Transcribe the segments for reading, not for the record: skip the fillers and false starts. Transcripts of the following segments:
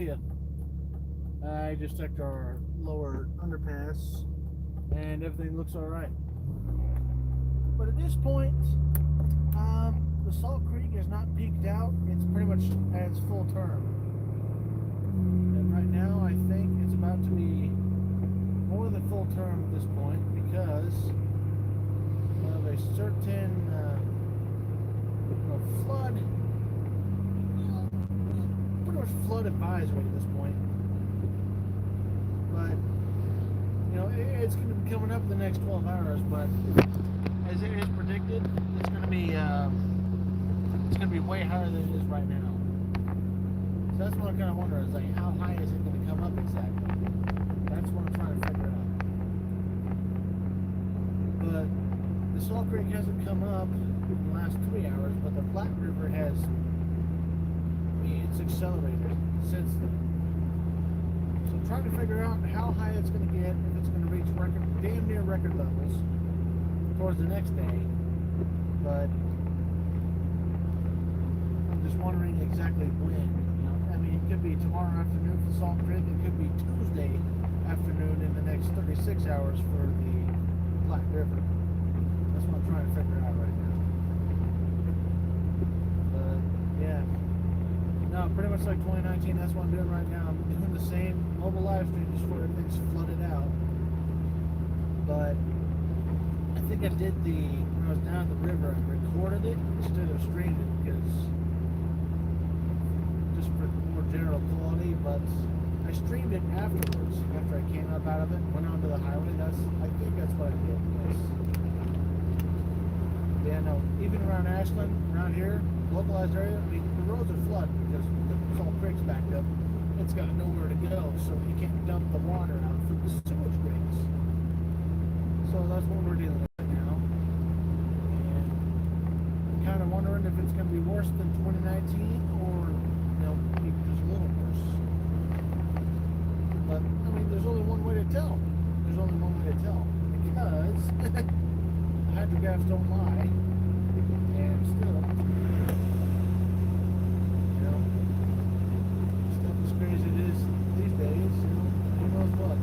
Yeah, I just checked our lower underpass, and everything looks all right. But at this point, the Salt Creek is not peaked out. It's pretty much at its full term. And right now, I think it's about to be more than full term at this point because of a certain flood, pretty much flood advisory at this point. But it's going to be coming up in the next 12 hours. But as it is predicted, it's going to be way higher than it is right now. So that's what I'm kind of wondering, is like, how high is it going to come up exactly? That's what I'm trying to figure out. But the Salt Creek hasn't come up in the last 3 hours, but the Black River has. It's accelerated since then. So I'm trying to figure out how high it's going to get, if it's going to reach damn near record levels towards the next day. But I'm just wondering exactly when. I mean, it could be tomorrow afternoon for Salt Creek. It could be Tuesday afternoon in the next 36 hours for the Black River. That's what I'm trying to figure out right now. But yeah. No, pretty much like 2019, that's what I'm doing right now. I'm doing the same mobile live stream just where everything's flooded out. But I think I did when I was down the river, I recorded it instead of streamed it because just for more general quality, but I streamed it afterwards, after I came up out of it, went onto the highway. I think that's what I did. Yes. Yeah, no, even around Ashland, around here, localized area, I mean, the roads are flooded because the Salt Creek's backed up. It's got nowhere to go, so you can't dump the water out for the sewage grates. So that's what we're dealing with right now. And I'm kind of wondering if it's going to be worse than 2019 or, maybe just a little worse. But, I mean, there's only one way to tell. There's only one way to tell. Because hydrographs don't lie. And still, stuff as crazy as it is these days, who knows what.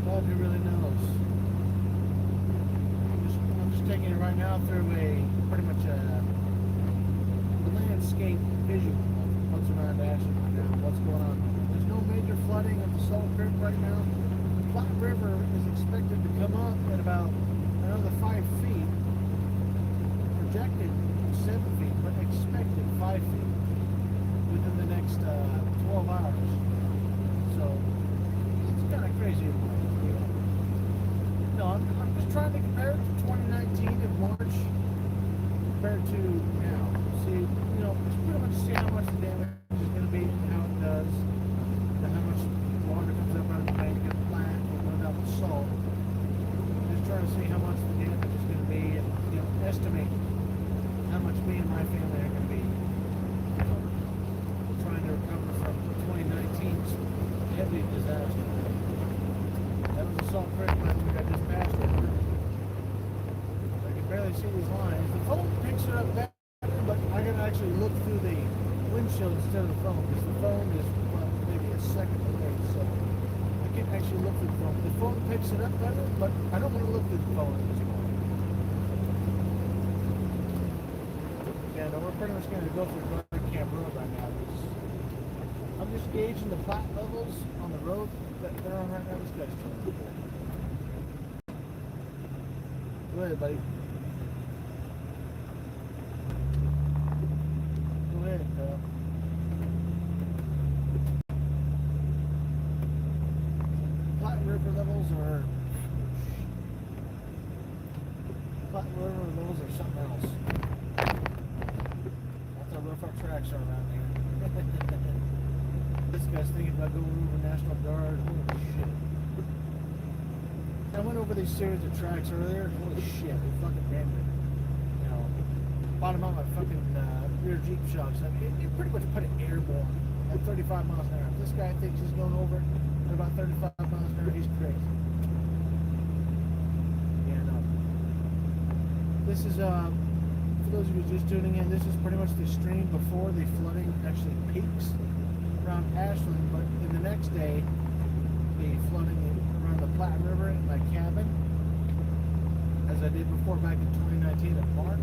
God, who really knows? I'm just taking it right now through pretty much a landscape visual of what's around Ashland right now, what's going on. There's no major flooding of the Salt Creek right now. The Black River is expected to come up at about another 5 feet. Projected 7 feet, but expected 5 feet within the next 12 hours. So it's kind of crazy. No, I'm just trying to compare it to 2019 in March compared to now. See, just pretty much see how much the damage is going to be and how it does, and how much water comes up out of the bank and the plant and goes out with salt. Just trying to see how much the damage is going to be and estimate how much me and my family are going to be trying to recover from 2019's heavy disaster. That was the Salt Creek line we got just passed over. I can barely see these lines. The phone picks it up better, but I can actually look through the windshield instead of the phone because the phone is maybe a second away, so I can't actually look through the phone. The phone picks it up better, but I don't want to look through the phone at this point. Yeah, no, we're pretty much going to go through Garden Camp Road right now. I'm just gauging the plat levels on the road that they're on right now. This guy's trying. Go ahead, buddy. Go ahead, pal. Platte River levels are... Platte River levels are something else. That's how rough our tracks are around here. This guy's thinking about going over National Guard. Holy shit. I went over these series of tracks earlier. Holy shit, they fucking rammed it. Bottom out my fucking rear Jeep shocks. I mean, it pretty much put it airborne at 35 miles an hour. If this guy thinks he's going over it at about 35 miles an hour, he's crazy. Yeah, no. this is for those of you just tuning in, this is pretty much the stream before the flooding actually peaks around Ashland, but in the next day, the flooding around the Platte River in my cabin, as I did before back in 2019 in March.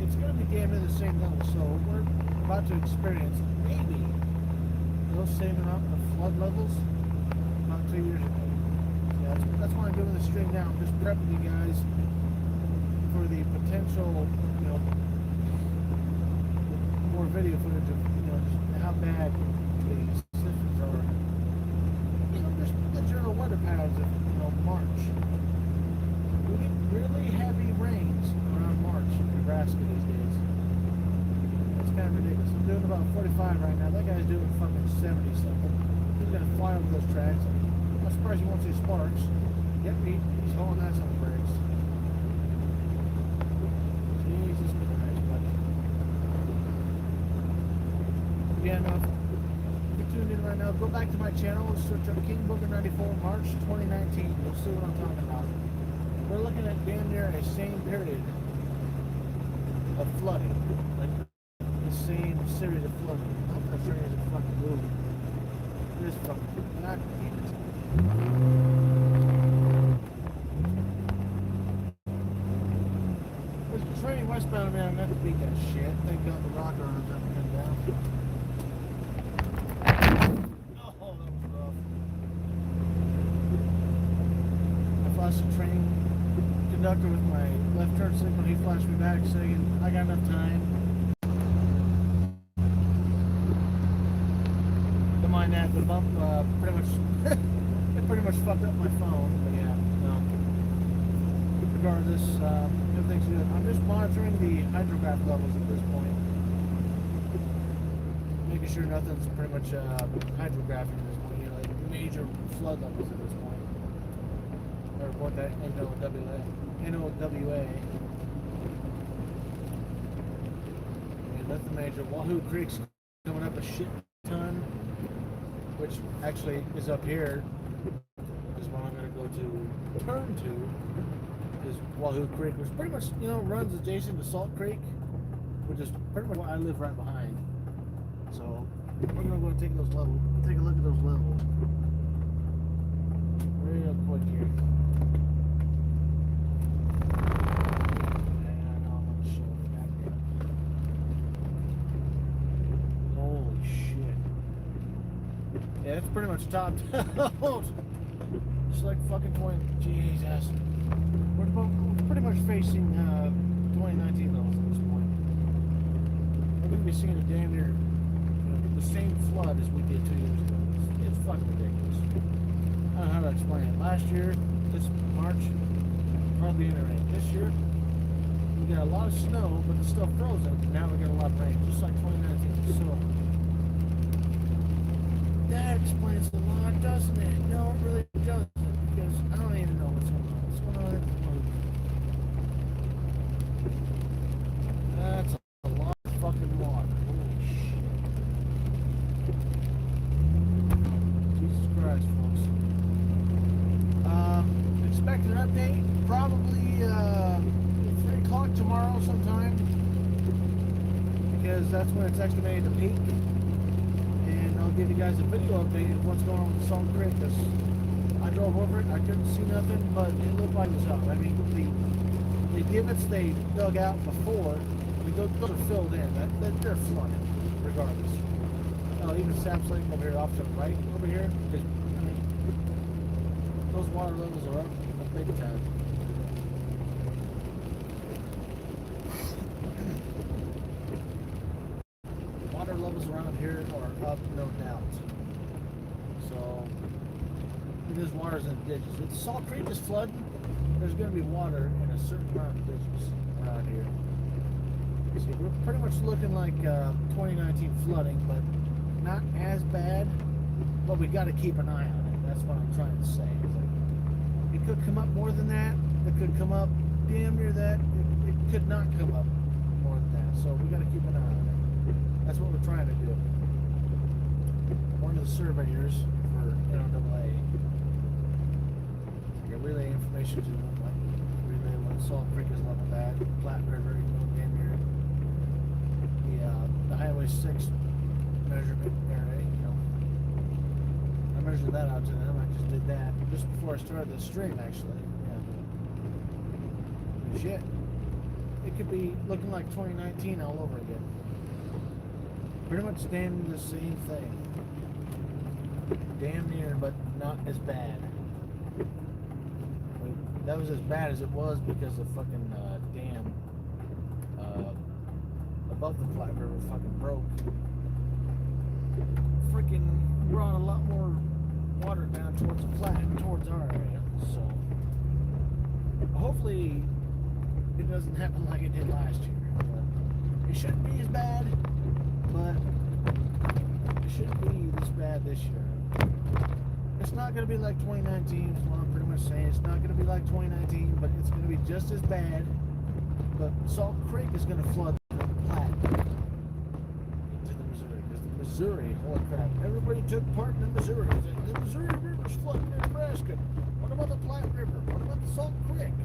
It's going to be damn near the same level, so we're about to experience maybe those same amount of flood levels about 2 years ago. Yeah, that's why I'm doing the stream now. I'm just prepping you guys for the potential, you know, more video footage of, you know, just how bad the systems are. You know, just the general weather patterns of, you know, March. We get really heavy rains around March in Nebraska these days. It's kind of ridiculous. I'm doing about 45 right now. That guy's doing fucking 70 something. He's gonna fly over those tracks. I'm surprised you won't see sparks. Yep, he's hauling ass on the brakes. Jesus Christ, but yeah, no. If you're tuned in right now, go back to my channel, search up King Booker 94 March 2019. You'll see what I'm talking about. We're looking at damn near a same period of flooding. Like the same series of flooding. I'm not sure it's a fucking movie. This fucking not there's a train westbound, man. I'm gonna have to beat that shit. Thank God the rocker arms haven't come down. Oh, that was rough. I flashed the train conductor with my left turn signal. He flashed me back saying, I got enough time. Don't mind that. The bump pretty much it pretty much fucked up my phone. But yeah, no. Regardless, everything's good. I'm just monitoring the hydrograph levels at this point. Making sure nothing's pretty much hydrographing at this point. You know, like major flood levels at this point. Or what that NOWA. Yeah, nothing major. Wahoo Creek's coming up a shit ton, which actually is up here. Is what I'm going to go to turn to. Is Wahoo Creek, which pretty much, you know, runs adjacent to Salt Creek, which is pretty much what I live right behind. So we're going to go and take those levels. Take a look at those levels real quick here. Yeah, it's pretty much topped out. Just like fucking point. Jesus. We're pretty much facing 2019 levels at this point. We're going to be seeing a damn near, you know, the same flood as we did 2 years ago. It's fucking ridiculous. I don't know how to explain it. Last year, this March, hardly any rain. This year, we got a lot of snow, but it's still frozen. Now we got a lot of rain, just like 2019. So that explains a lot, doesn't it? No, it really doesn't, because I don't even know what's going on. What's going on in the movie? That's a lot of fucking water. Holy shit. Jesus Christ, folks. Expect an update probably 3 o'clock tomorrow sometime, because that's when it's estimated to peak. I'll give you guys a video update of what's going on with Salt Creek, because I drove over it, I couldn't see nothing, but it looked like it was up. I mean, the divots they dug out before, I mean, those are filled in. They're flooded, regardless. Even Saps Lake over here, off to the right over here, because, I mean, those water levels are up big time. Water levels around here are up, no doubt. So, there's waters in the ditches. If Salt Creek is flooding, there's going to be water in a certain amount of ditches around here. See, we're pretty much looking like 2019 flooding, but not as bad. But we got to keep an eye on it. That's what I'm trying to say. It's like, it could come up more than that. It could come up damn near that. It could not come up more than that. So we got to keep an eye on it. That's what we're trying to do. One of the surveyors for NOAA. Relay information to them, like relay what's Salt Creek is leveled at. Platte River, you know, damn near the Highway 6 measurement area, you know. I measured that out to them. I just did that just before I started the stream, actually. Yeah. Shit. It could be looking like 2019 all over again. Pretty much damn the same thing. Damn near, but not as bad. I mean, that was as bad as it was because the fucking dam above the Platte River fucking broke. Freaking brought a lot more water down towards the Platte, towards our area. So hopefully it doesn't happen like it did last year. But it shouldn't be as bad, but it shouldn't be this bad this year. It's not going to be like 2019 is what I'm pretty much saying. It's not going to be like 2019, but it's going to be just as bad. But Salt Creek is going to flood the Platte into the Missouri. Because the Missouri, holy crap, everybody took part in the Missouri. The Missouri River's flooding in Nebraska. What about the Platte River? What about the Salt Creek?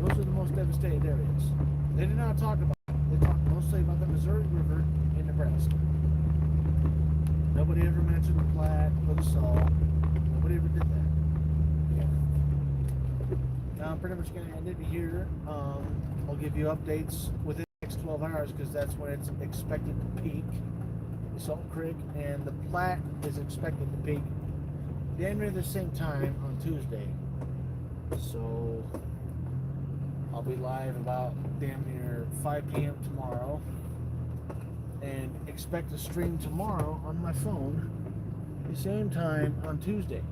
Those are the most devastated areas. They did not talk about it. They talked mostly about the Missouri River in Nebraska. Nobody ever mentioned the Platte or the Salt. Nobody ever did that. Yeah. Now I'm pretty much going to end it here. I'll give you updates within the next 12 hours because that's when it's expected to peak. The Salt Creek and the Platte is expected to peak damn near the same time on Tuesday. So I'll be live about damn near 5 p.m. tomorrow. And expect to stream tomorrow on my phone the same time on Tuesday.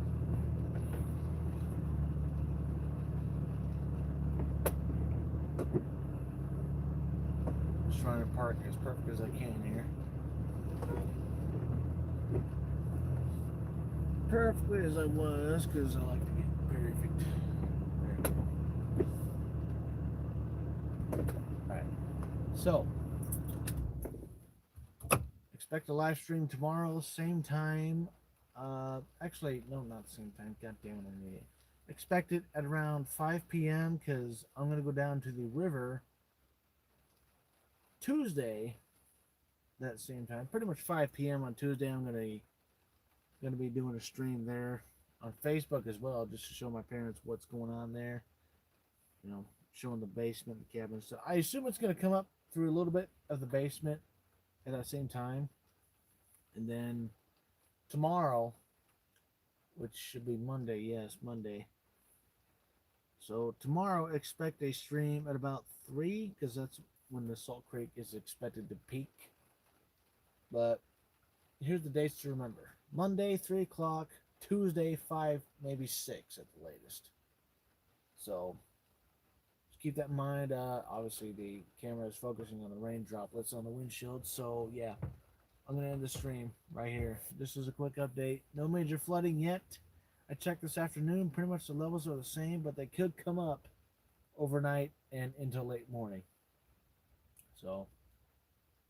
Just trying to park as perfect as I can here. Perfectly as I was, because I like to get perfect. There we go. Alright. So expect a live stream tomorrow, same time. Actually, no, not the same time. God damn it, I'm an idiot. Expect it at around 5 p.m. because I'm going to go down to the river Tuesday that same time. Pretty much 5 p.m. on Tuesday. I'm going to be doing a stream there on Facebook as well, just to show my parents what's going on there. You know, showing the basement, the cabin. So I assume it's going to come up through a little bit of the basement at that same time. And then tomorrow, which should be Monday, yes, Monday. So tomorrow, expect a stream at about 3, because that's when the Salt Creek is expected to peak. But here's the dates to remember. Monday, 3 o'clock. Tuesday, 5, maybe 6 at the latest. So just keep that in mind. Obviously, the camera is focusing on the rain droplets on the windshield. So, yeah. I'm going to end the stream right here. This is a quick update. No major flooding yet. I checked this afternoon. Pretty much the levels are the same, but they could come up overnight and into late morning. So,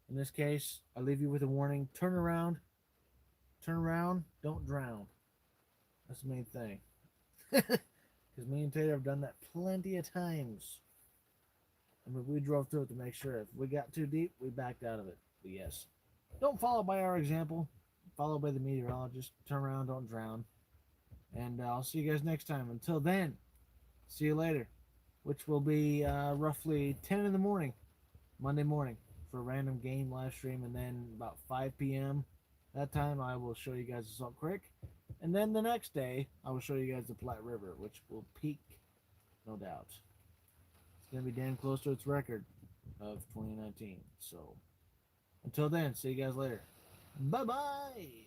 in this case, I leave you with a warning. Turn around. Turn around. Don't drown. That's the main thing. Because me and Tater have done that plenty of times. I mean, we drove through it to make sure if we got too deep, we backed out of it. But yes. Don't follow by our example. Follow by the meteorologist. Turn around, don't drown. And I'll see you guys next time. Until then, see you later. Which will be roughly 10 in the morning, Monday morning, for a random game live stream. And then about 5 p.m. that time, I will show you guys the Salt Creek. And then the next day, I will show you guys the Platte River, which will peak, no doubt. It's going to be damn close to its record of 2019. So, until then, see you guys later. Bye-bye.